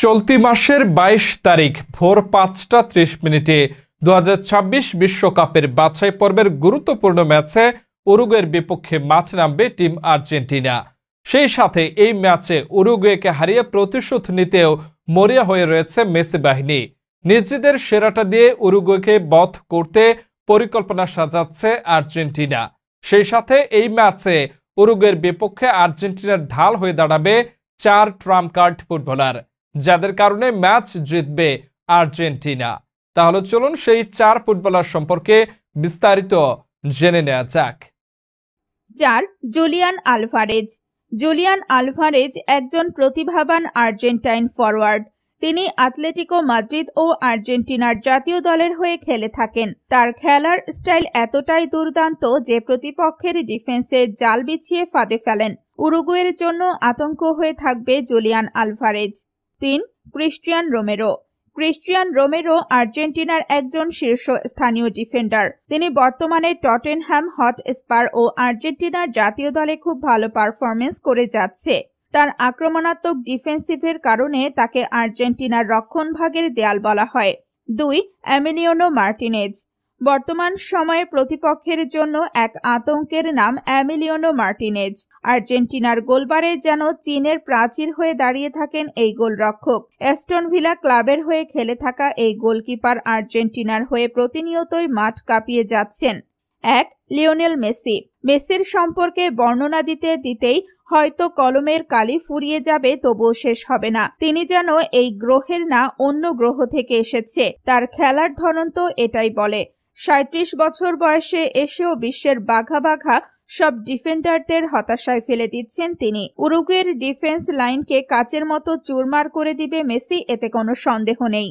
চলতি মাসের ২২ তারিখ ভোর ৫টা ৩০ মিনিটে ২০২৬ বিশ্বকাপের বাছাই পর্বের গুরুত্বপূর্ণ ম্যাচে উরুগুয়ের বিপক্ষে মাঠে নামবে টিম আর্জেন্টিনা। সেই সাথে এই ম্যাচে উরুগুয়েকে হারিয়ে প্রতিশোধ নিতেও মরিয়া হয়ে রয়েছে মেসি বাহিনী। নিজেদের সেরাটা দিয়ে উরুগুয়েকে বধ করতে পরিকল্পনা সাজাচ্ছে আর্জেন্টিনা। সেই সাথে এই ম্যাচে উরুগুয়ের বিপক্ষে আর্জেন্টিনার ঢাল হয়ে দাঁড়াবে ৪ ট্রাম্প কার্ড ফুটবলার, যাদের কারণে ম্যাচ জিতবে আর্জেন্টিনা। তাহলে চলুন সেই ৪ ফুটবলার সম্পর্কে বিস্তারিত জেনে নেওয়া যাক। ৪. Julian Alvarez. জুলিয়ান আলভারেজ একজন প্রতিভাবান আর্জেন্টাইন ফরওয়ার্ড। তিনি আতলেটিকো মাদ্রিদ ও আর্জেন্টিনার জাতীয় দলের হয়ে খেলে থাকেন। তার খেলার স্টাইল এতটাই দুর্দান্ত যে প্রতিপক্ষের ডিফেন্সে জাল বিছিয়ে ফাঁদে ফেলেন। উরুগুয়ের জন্য আতঙ্ক হয়ে থাকবে Julian Alvarez. ৩. Cristian Romero. Cristian Romero আর্জেন্টিনার একজন শীর্ষস্থানীয় ডিফেন্ডার। তিনি বর্তমানে টটেনহ্যাম হটস্পার ও আর্জেন্টিনার জাতীয় দলে খুব ভালো পারফরমেন্স করে যাচ্ছে। তার আক্রমণাত্মক ডিফেন্সিভের কারণে তাকে আর্জেন্টিনার রক্ষণভাগের দেয়াল বলা হয়। ২. Emiliano Martinez. বর্তমান সময়ে প্রতিপক্ষের জন্য এক আতঙ্কের নাম এমিলিয়ানো মার্টিনেজ। আর্জেন্টিনার গোলবারে যেন চীনের প্রাচীর হয়ে দাঁড়িয়ে থাকেন এই গোলরক্ষক। অ্যাস্টন ভিলা ক্লাবের হয়ে খেলে থাকা এই গোলকিপার আর্জেন্টিনার হয়ে প্রতিনিয়তই মাঠ কাঁপিয়ে যাচ্ছেন। ১. Lionel Messi. মেসির সম্পর্কে বর্ণনা দিতে দিতেই হয়তো কলমের কালি ফুরিয়ে যাবে, তবুও শেষ হবে না। তিনি যেন এই গ্রহের না অন্য গ্রহ থেকে এসেছে। তার খেলার ধরন তো এটাই বলে। ৩৭ বছর বয়সে এসেও বিশ্বের বাঘা বাঘা সব ডিফেন্ডারদের হতাশায় ফেলে দিচ্ছেন তিনি। উরুগুয়ের ডিফেন্স লাইনকে কাচের মতো চুরমার করে দিবে মেসি, এতে কোনো সন্দেহ নেই।